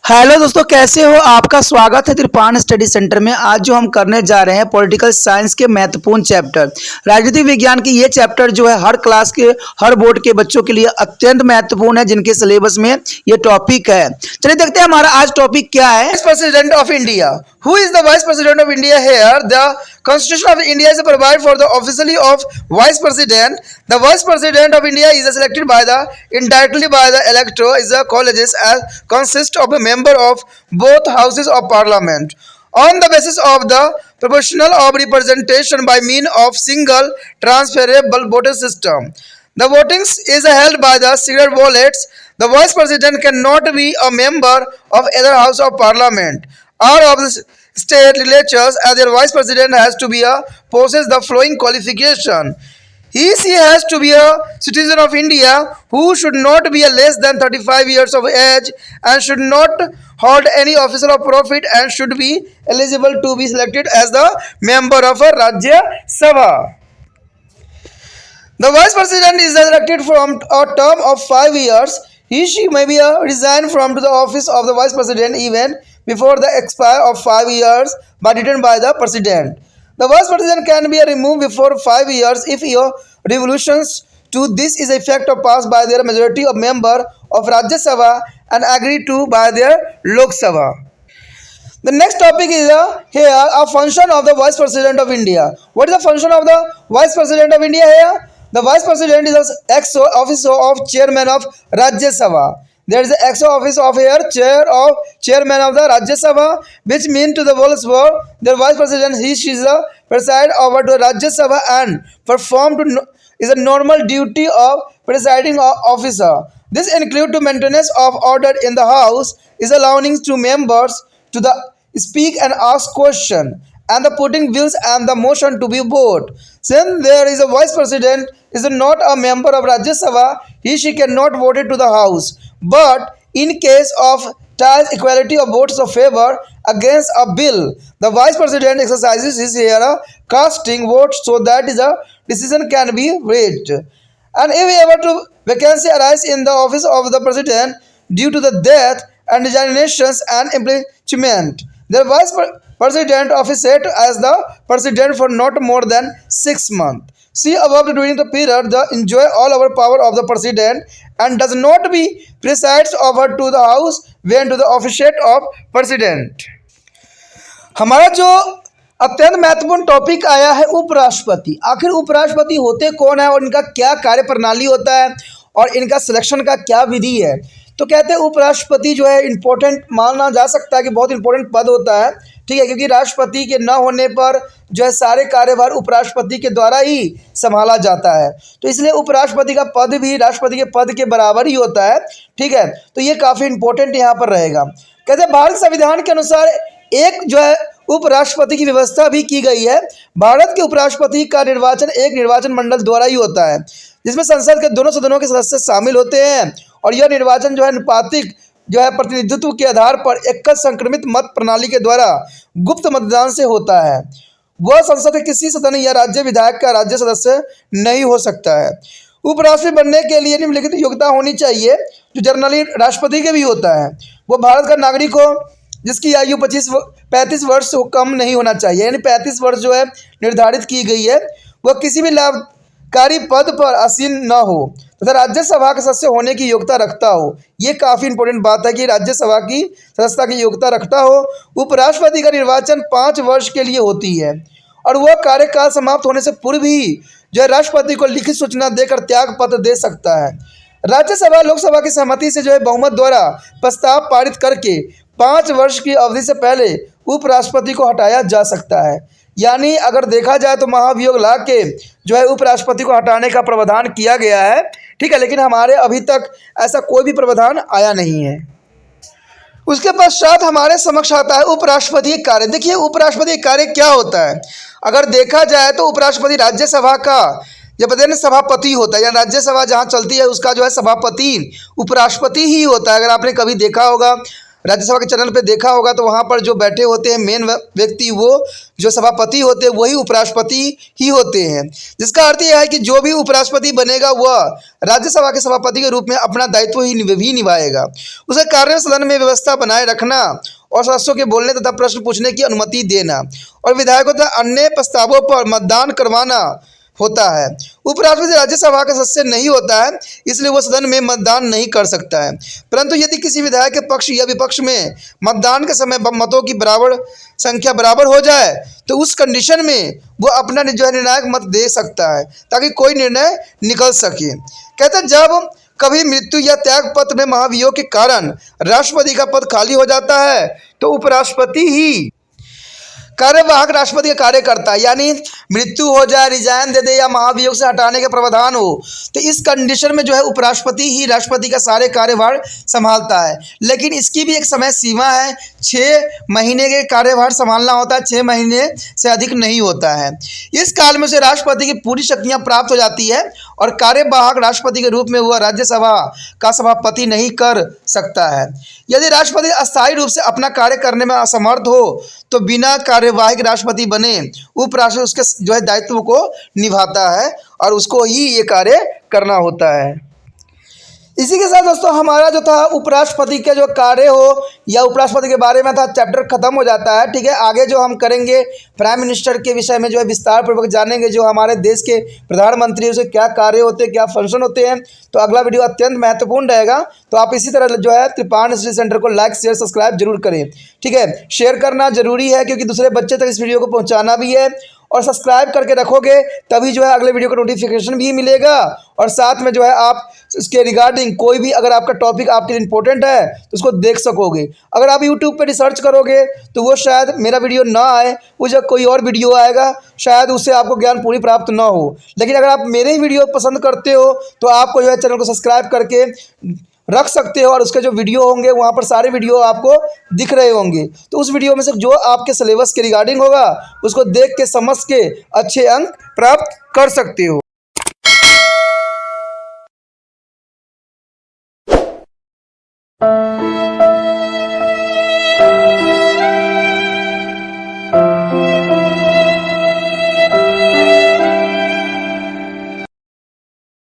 Hello दोस्तों, कैसे हो? आपका स्वागत है त्रिपान स्टडी सेंटर में। आज जो हम करने जा रहे हैं पॉलिटिकल साइंस के महत्वपूर्ण चैप्टर राजनीतिक विज्ञान की। ये चैप्टर जो है हर क्लास के हर बोर्ड के बच्चों के लिए अत्यंत महत्वपूर्ण है, जिनके सिलेबस में ये टॉपिक है। चलिए देखते हैं हमारा आज टॉपिक क्या है। Vice president of India. Who is the vice president of India? Here the Constitution of India is provided for the officially of Vice President. The Vice President of India is selected by the indirectly by the elector is a colleges as consists of a member of both houses of parliament on the basis of the proportional of representation by means of single transferable voter system. The voting is held by the secret ballots. The Vice President cannot be a member of either house of parliament or of the state legislatures, as their vice president has to be possess the following qualification. She has to be a citizen of India who should not be less than 35 years of age and should not hold any officer of profit and should be eligible to be selected as the member of a Rajya Sabha. The vice president is elected from a term of 5 years. She may be resigned from the office of the vice president even before the expire of 5 years by written by the president. The vice president can be removed before 5 years if your revolutions to this is effect of passed by their majority of member of Rajya Sabha and agreed to by their Lok Sabha. The next topic is here a function of the vice president of India. What is the function of the vice president of India here? The vice president is the ex-office of chairman of Rajya Sabha. There is the ex-office of here chairman of the Rajya Sabha, which mean to the world's world. The vice president he is the preside over to Rajya Sabha and perform to is a normal duty of presiding officer. This include to maintenance of order in the house, is allowing to members to the speak and ask question and the putting bills and the motion to be voted. Since there is a vice president is not a member of Rajya Sabha, she cannot vote it to the house. But in case of ties equality of votes of favor against a bill, the vice president exercises his here casting votes so that a decision can be read. And if ever to vacancy arise in the office of the president due to the death and resignations and impeachment, the vice president office set as the president for not more than 6 months. See above during the period the enjoy all our power of the president and does not be presides over to the house when to the officiate of president. हमारा जो अत्यंत महत्वपूर्ण topic आया है उपराष्ट्रपति। आखिर उपराष्ट्रपति होते कौन है और इनका क्या कार्य प्रणाली होता है और इनका सिलेक्शन का क्या विधि है। तो कहते हैं उपराष्ट्रपति जो है इम्पोर्टेंट माना जा सकता है कि बहुत इंपॉर्टेंट पद होता है, ठीक है, क्योंकि राष्ट्रपति के न होने पर जो है सारे कार्यभार उपराष्ट्रपति के द्वारा ही संभाला जाता है। तो इसलिए उपराष्ट्रपति का पद भी राष्ट्रपति के पद के बराबर ही होता है, ठीक है। तो ये काफ़ी इंपॉर्टेंट यहाँ पर रहेगा। कहते हैं भारत संविधान के अनुसार एक जो है उपराष्ट्रपति की व्यवस्था भी की गई है। भारत के उपराष्ट्रपति का निर्वाचन एक निर्वाचन मंडल द्वारा ही होता है, जिसमें संसद के दोनों सदनों के सदस्य शामिल होते हैं और यह निर्वाचन जो है अनुपातिक जो है प्रतिनिधित्व के आधार पर एकल संक्रमित मत प्रणाली के द्वारा गुप्त मतदान से होता है। वह संसद के किसी सदन या राज्य विधायक का राज्य सदस्य नहीं हो सकता है। उपराष्ट्रपति बनने के लिए निम्नलिखित योग्यता होनी चाहिए, जो जनरली राष्ट्रपति के भी होता है। वो भारत का नागरिक हो जिसकी आयु 35 वर्ष से कम नहीं होना चाहिए, यानी 35 वर्ष जो है निर्धारित की गई है। वह किसी भी लाभकारी पद पर आसीन न हो तथा राज्यसभा के सदस्य होने की योग्यता रखता हो। ये काफ़ी इंपॉर्टेंट बात है कि राज्यसभा की सदस्यता की योग्यता रखता हो। उपराष्ट्रपति का निर्वाचन 5 वर्ष के लिए होती है और वह कार्यकाल समाप्त होने से पूर्व ही जो है राष्ट्रपति को लिखित सूचना देकर त्याग पत्र दे सकता है। राज्यसभा लोकसभा की सहमति से जो है बहुमत द्वारा प्रस्ताव पारित करके 5 वर्ष की अवधि से पहले उपराष्ट्रपति को हटाया जा सकता है। यानी अगर देखा जाए तो महाभियोग ला के जो है उपराष्ट्रपति को हटाने का प्रावधान किया गया है, ठीक है, लेकिन हमारे अभी तक ऐसा कोई भी प्रावधान आया नहीं है। उसके पश्चात हमारे समक्ष आता है उपराष्ट्रपति कार्य। देखिए उपराष्ट्रपति कार्य क्या होता है। अगर देखा जाए तो उपराष्ट्रपति राज्यसभा का जब बताए सभापति होता है, या राज्यसभा जहाँ चलती है उसका जो है सभापति उपराष्ट्रपति ही होता है। अगर आपने कभी देखा होगा राज्यसभा के चैनल पे देखा होगा तो वहाँ पर जो बैठे होते हैं मेन व्यक्ति, वो जो सभापति होते हैं वही उपराष्ट्रपति ही होते हैं। जिसका अर्थ यह है कि जो भी उपराष्ट्रपति बनेगा वह राज्यसभा के सभापति के रूप में अपना दायित्व ही निभाएगा। उसका कार्य सदन में व्यवस्था बनाए रखना और सदस्यों के बोलने तथा प्रश्न पूछने की अनुमति देना और विधायकों तथा अन्य प्रस्तावों पर मतदान करवाना होता है। उपराष्ट्रपति राज्यसभा का सदस्य नहीं होता है, इसलिए वो सदन में मतदान नहीं कर सकता है। परंतु यदि किसी विधायक के पक्ष या विपक्ष में मतदान के समय मतों की संख्या बराबर हो जाए तो उस कंडीशन में वो अपना जो है निर्णायक मत दे सकता है ताकि कोई निर्णय निकल सके। कहते हैं जब कभी मृत्यु या त्याग पत्र में महाभियोग के कारण राष्ट्रपति का पद खाली हो जाता है तो उपराष्ट्रपति ही कार्यवाहक राष्ट्रपति का कार्य करता है। यानी मृत्यु हो जाए, रिजाइन दे दे या महाभियोग से हटाने का प्रावधान हो तो इस कंडीशन में जो है उपराष्ट्रपति ही राष्ट्रपति का सारे कार्यभार संभालता है। लेकिन इसकी भी एक समय सीमा है, 6 महीने के कार्यभार संभालना होता है, 6 महीने से अधिक नहीं होता है। इस काल में उसे राष्ट्रपति की पूरी शक्तियाँ प्राप्त हो जाती है और कार्यवाहक राष्ट्रपति के रूप में वह राज्यसभा का सभापति नहीं कर सकता है। यदि राष्ट्रपति अस्थायी रूप से अपना कार्य करने में असमर्थ हो तो बिना कार्यवाहक राष्ट्रपति बने उपराष्ट्रपति उसके जो है दायित्व को निभाता है और उसको ही ये कार्य करना होता है। इसी के साथ दोस्तों हमारा जो था उपराष्ट्रपति के जो कार्य हो या उपराष्ट्रपति के बारे में था चैप्टर खत्म हो जाता है। ठीक है, आगे जो हम करेंगे प्राइम मिनिस्टर के विषय में जो है विस्तार पूर्वक जानेंगे, जो हमारे देश के प्रधानमंत्री उसे क्या कार्य होते हैं, क्या फंक्शन होते हैं। तो अगला वीडियो अत्यंत महत्वपूर्ण रहेगा। तो आप इसी तरह जो है त्रिपाण स्टडी सेंटर को लाइक शेयर सब्सक्राइब जरूर करें। ठीक है, शेयर करना जरूरी है क्योंकि दूसरे बच्चे तक इस वीडियो को पहुँचाना भी है और सब्सक्राइब करके रखोगे तभी जो है अगले वीडियो का नोटिफिकेशन भी मिलेगा। और साथ में जो है आप इसके रिगार्डिंग कोई भी अगर आपका टॉपिक आपके लिए इंपॉर्टेंट है तो उसको देख सकोगे। अगर आप यूट्यूब पे रिसर्च करोगे तो वो शायद मेरा वीडियो ना आए, वो जब कोई और वीडियो आएगा शायद उससे आपको ज्ञान पूरी प्राप्त ना हो। लेकिन अगर आप मेरे ही वीडियो पसंद करते हो तो आपको जो है चैनल को सब्सक्राइब करके रख सकते हो और उसके जो वीडियो होंगे वहाँ पर सारे वीडियो आपको दिख रहे होंगे। तो उस वीडियो में से जो आपके सिलेबस के रिगार्डिंग होगा उसको देख के समझ के अच्छे अंक प्राप्त कर सकते हो।